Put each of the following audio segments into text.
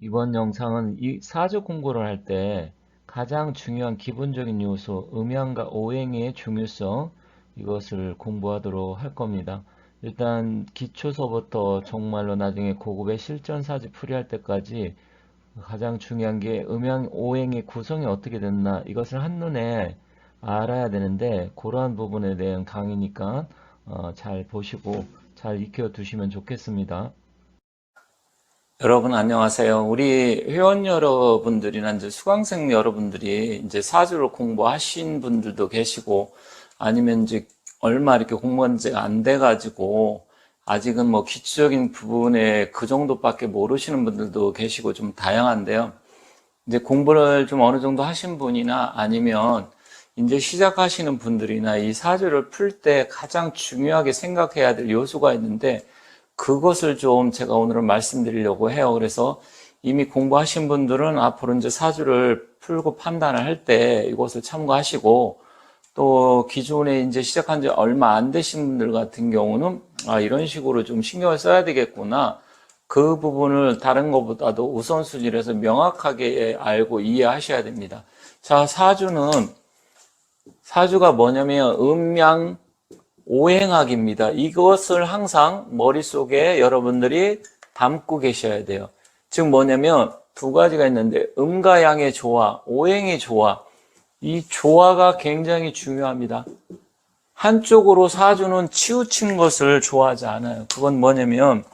이번 영상은 이 사주 공부를 할 때 가장 중요한 기본적인 요소, 음양과 오행의 중요성, 이것을 공부하도록 할 겁니다. 일단 기초서부터 정말로 나중에 고급의 실전 사주 풀이할 때까지 가장 중요한 게 음양, 오행의 구성이 어떻게 됐나, 이것을 한눈에 알아야 되는데, 그러한 부분에 대한 강의니까 잘 보시고 잘 익혀 두시면 좋겠습니다. 여러분 안녕하세요. 우리 회원 여러분들이나 이제 수강생 여러분들이 이제 사주를 공부하신 분들도 계시고, 아니면 이제 얼마 이렇게 공부한 지가 안 돼가지고 아직은 뭐 기초적인 부분에 그 정도밖에 모르시는 분들도 계시고 좀 다양한데요. 이제 공부를 좀 어느 정도 하신 분이나 아니면 이제 시작하시는 분들이나 이 사주를 풀 때 가장 중요하게 생각해야 될 요소가 있는데, 그것을 좀 제가 오늘은 말씀드리려고 해요. 그래서 이미 공부하신 분들은 앞으로 이제 사주를 풀고 판단을 할 때 이것을 참고하시고, 또 기존에 이제 시작한 지 얼마 안 되신 분들 같은 경우는 이런 식으로 좀 신경을 써야 되겠구나. 그 부분을 다른 것보다도 우선순위를 해서 명확하게 알고 이해하셔야 됩니다. 자, 사주가 뭐냐면 음양 오행학입니다. 이것을 항상 머릿속에 여러분들이 담고 계셔야 돼요. 즉 뭐냐면 두 가지가 있는데, 음과 양의 조화, 오행의 조화, 이 조화가 굉장히 중요합니다. 한쪽으로 사주는 치우친 것을 좋아하지 않아요. 그건 뭐냐면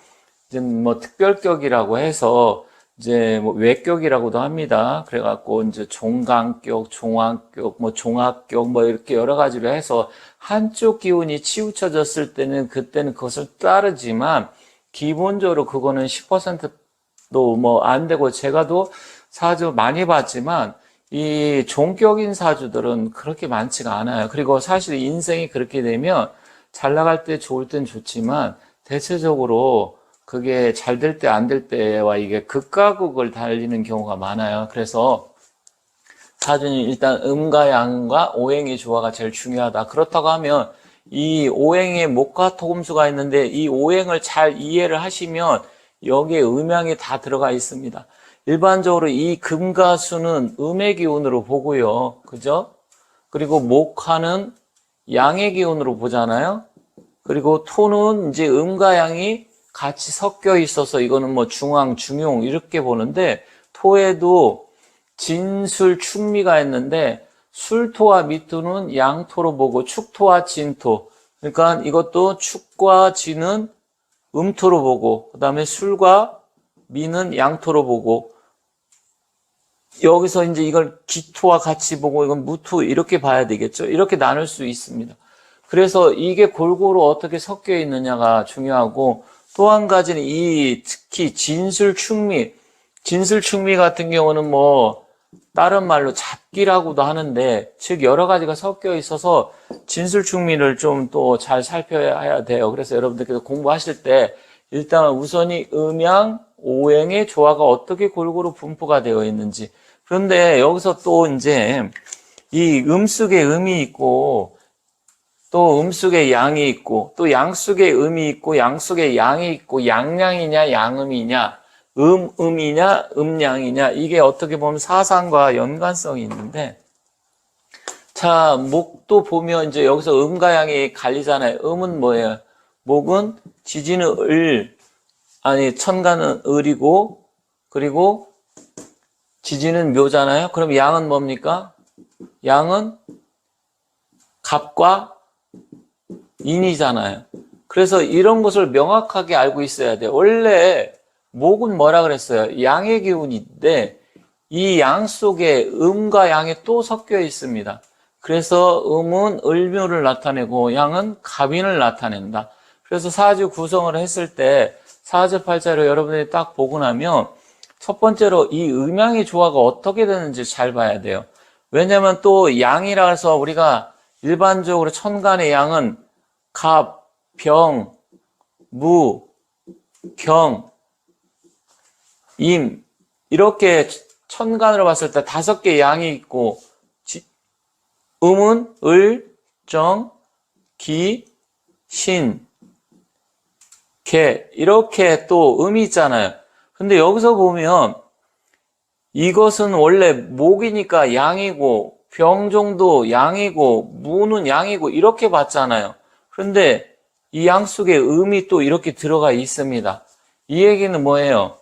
이제 뭐 특별격이라고 해서 이제 뭐 외격이라고도 합니다. 그래갖고 이제 종강격, 종합격, 뭐 종합격, 뭐 이렇게 여러 가지로 해서 한쪽 기운이 치우쳐졌을 때는 그때는 그것을 따르지만, 기본적으로 그거는 10%도 뭐 안 되고, 제가도 사주 많이 봤지만 이 종격인 사주들은 그렇게 많지가 않아요. 그리고 사실 인생이 그렇게 되면 잘 나갈 때 좋을 땐 좋지만, 대체적으로 그게 잘 될 때 안 될 때와 이게 극과 극을 달리는 경우가 많아요. 그래서 사주는 일단 음과 양과 오행의 조화가 제일 중요하다. 그렇다고 하면 이 오행에 목화 토금수가 있는데, 이 오행을 잘 이해를 하시면 여기에 음양이 다 들어가 있습니다. 일반적으로 이 금과 수는 음의 기운으로 보고요. 그죠? 그리고 목화는 양의 기운으로 보잖아요. 그리고 토는 이제 음과 양이 같이 섞여 있어서 이거는 뭐 중앙, 중용 이렇게 보는데, 토에도 진술, 충미가 있는데 술토와 미토는 양토로 보고 축토와 진토, 그러니까 이것도 축과 진은 음토로 보고, 그 다음에 술과 미는 양토로 보고, 여기서 이제 이걸 기토와 같이 보고 이건 무토 이렇게 봐야 되겠죠. 이렇게 나눌 수 있습니다. 그래서 이게 골고루 어떻게 섞여 있느냐가 중요하고, 또 한 가지는 이 특히 진술충미 같은 경우는 뭐 다른 말로 잡기라고도 하는데, 즉 여러 가지가 섞여 있어서 진술충미를 좀 또 잘 살펴야 돼요. 그래서 여러분들께서 공부하실 때 일단 우선이 음양, 오행의 조화가 어떻게 골고루 분포가 되어 있는지. 그런데 여기서 또 이제 이 속에 음이 있고, 또 속에 양이 있고, 또 양 속에 음이 있고, 양 속에 양이 있고, 양양이냐 양음이냐, 음이냐 음양이냐, 이게 어떻게 보면 사상과 연관성이 있는데, 자, 목도 보면 이제 여기서 음과 양이 갈리잖아요. 음은 뭐예요? 목은 지지는 천간은 을이고, 그리고 지지는 묘잖아요. 그럼 양은 뭡니까? 양은 갑과 인이잖아요. 그래서 이런 것을 명확하게 알고 있어야 돼요. 원래 목은 뭐라 그랬어요? 양의 기운인데 이 양 속에 음과 양이 또 섞여 있습니다. 그래서 음은 을묘를 나타내고 양은 갑인을 나타낸다. 그래서 사주 구성을 했을 때 사주팔자를 여러분들이 딱 보고 나면 첫 번째로 이 음양의 조화가 어떻게 되는지 잘 봐야 돼요. 왜냐하면 또 양이라 해서 우리가 일반적으로 천간의 양은 갑, 병, 무, 경, 임, 이렇게 천간으로 봤을 때 5개의 양이 있고, 음은 을, 정, 기, 신, 개, 이렇게 또 음이 있잖아요. 근데 여기서 보면 이것은 원래 목이니까 양이고 병종도 양이고 무는 양이고 이렇게 봤잖아요. 그런데 이 양 속에 음이 또 이렇게 들어가 있습니다. 이 얘기는 뭐예요?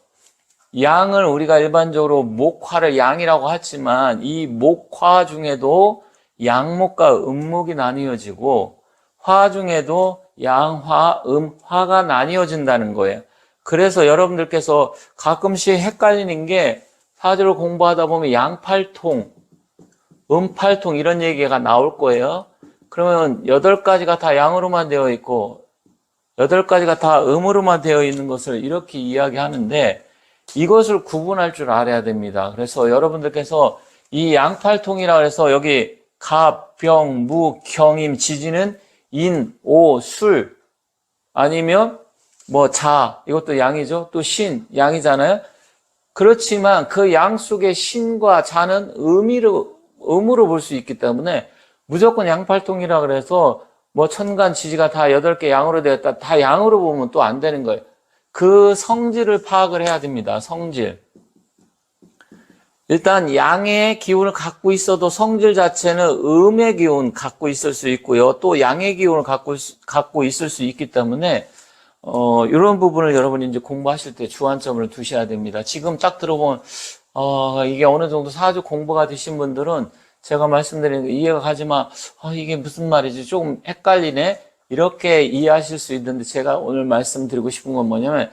양을 우리가 일반적으로 목화를 양이라고 하지만 이 목화 중에도 양목과 음목이 나뉘어지고 화 중에도 양화, 음화가 나뉘어진다는 거예요. 그래서 여러분들께서 가끔씩 헷갈리는 게 사주를 공부하다 보면 양팔통, 음팔통 이런 얘기가 나올 거예요. 그러면 8가지가 다 양으로만 되어 있고 8가지가 다 음으로만 되어 있는 것을 이렇게 이야기하는데 이것을 구분할 줄 알아야 됩니다. 그래서 여러분들께서 이 양팔통이라 해서 여기 갑, 병, 무, 경임, 지지는 인, 오, 술 아니면 뭐 자, 이것도 양이죠. 또 신, 양이잖아요. 그렇지만 그 양 속에 신과 자는 음으로 볼 수 있기 때문에 무조건 양팔통이라 그래서 뭐 천간, 지지가 다 8개 양으로 되었다. 다 양으로 보면 또 안 되는 거예요. 그 성질을 파악을 해야 됩니다. 성질. 일단 양의 기운을 갖고 있어도 성질 자체는 음의 기운 갖고 있을 수 있고요. 또 양의 기운을 갖고 있을 수 있기 때문에 이런 부분을 여러분이 이제 공부하실 때 주안점을 두셔야 됩니다. 지금 딱 들어보면 이게 어느 정도 사주 공부가 되신 분들은 제가 말씀드리는 게 이해가 가지만 이게 무슨 말이지? 조금 헷갈리네. 이렇게 이해하실 수 있는데 제가 오늘 말씀드리고 싶은 건 뭐냐면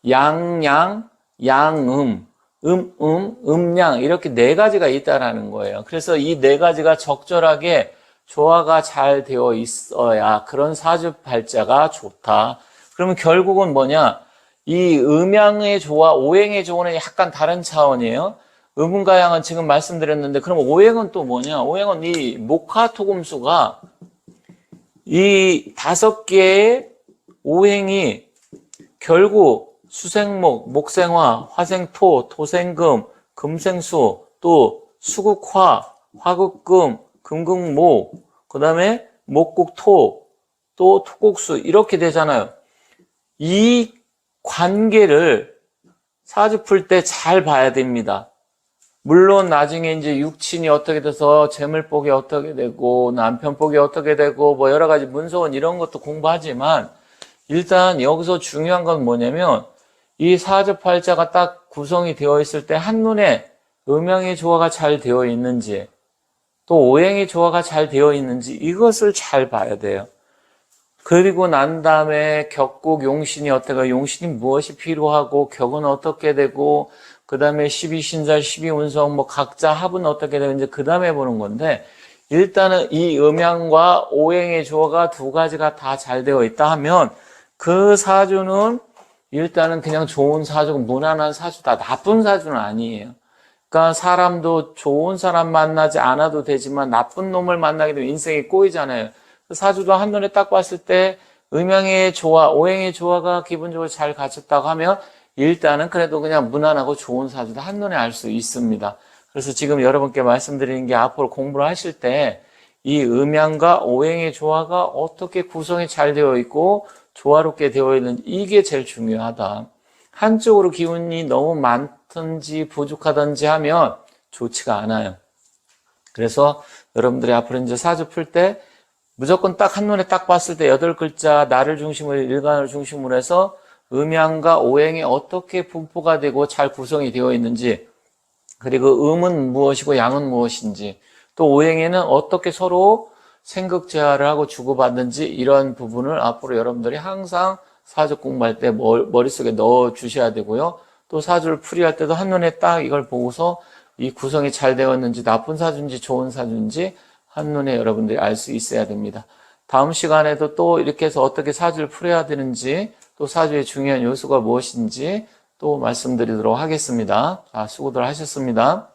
양양, 양음, 음양 이렇게 4가지가 있다라는 거예요. 그래서 이 4가지가 적절하게 조화가 잘 되어 있어야 그런 사주 발자가 좋다. 그러면 결국은 뭐냐? 이 음양의 조화, 오행의 조화는 약간 다른 차원이에요. 음과 양은 지금 말씀드렸는데 그럼 오행은 또 뭐냐? 오행은 이 목화토금수가 이 5개의 오행이 결국 수생목, 목생화, 화생토, 토생금, 금생수, 또 수국화, 화국금, 금국목, 그 다음에 목국토, 또 토국수 이렇게 되잖아요. 이 관계를 사주 풀 때 잘 봐야 됩니다. 물론 나중에 이제 육친이 어떻게 돼서 재물복이 어떻게 되고 남편복이 어떻게 되고 뭐 여러 가지 문서원 이런 것도 공부하지만 일단 여기서 중요한 건 뭐냐면 이 사주팔자가 딱 구성이 되어 있을 때 한눈에 음양의 조화가 잘 되어 있는지 또 오행의 조화가 잘 되어 있는지 이것을 잘 봐야 돼요. 그리고 난 다음에 격국 용신이 어떻게 용신이 무엇이 필요하고 격은 어떻게 되고 그 다음에 12신살, 12운성 뭐 각자 합은 어떻게 되는지 그 다음에 보는 건데 일단은 이 음양과 오행의 조화가 2가지가 다 잘 되어 있다 하면 그 사주는 일단은 그냥 좋은 사주고 무난한 사주다. 나쁜 사주는 아니에요. 그러니까 사람도 좋은 사람 만나지 않아도 되지만 나쁜 놈을 만나게 되면 인생이 꼬이잖아요. 사주도 한눈에 딱 봤을 때 음양의 조화, 오행의 조화가 기본적으로 잘 갖췄다고 하면 일단은 그래도 그냥 무난하고 좋은 사주도 한눈에 알 수 있습니다. 그래서 지금 여러분께 말씀드리는 게 앞으로 공부를 하실 때 이 음양과 오행의 조화가 어떻게 구성이 잘 되어 있고 조화롭게 되어 있는지 이게 제일 중요하다. 한쪽으로 기운이 너무 많든지 부족하든지 하면 좋지가 않아요. 그래서 여러분들이 앞으로 이제 사주 풀 때 무조건 딱 한눈에 딱 봤을 때 8글자 나를 중심으로 일간을 중심으로 해서 음양과 오행이 어떻게 분포가 되고 잘 구성이 되어 있는지 그리고 음은 무엇이고 양은 무엇인지 또 오행에는 어떻게 서로 생극제화를 하고 주고받는지 이런 부분을 앞으로 여러분들이 항상 사주 공부할 때 머릿속에 넣어 주셔야 되고요. 또 사주를 풀이할 때도 한눈에 딱 이걸 보고서 이 구성이 잘 되었는지 나쁜 사주인지 좋은 사주인지 한눈에 여러분들이 알 수 있어야 됩니다. 다음 시간에도 또 이렇게 해서 어떻게 사주를 풀어야 되는지 또 사주의 중요한 요소가 무엇인지 또 말씀드리도록 하겠습니다. 자, 수고들 하셨습니다.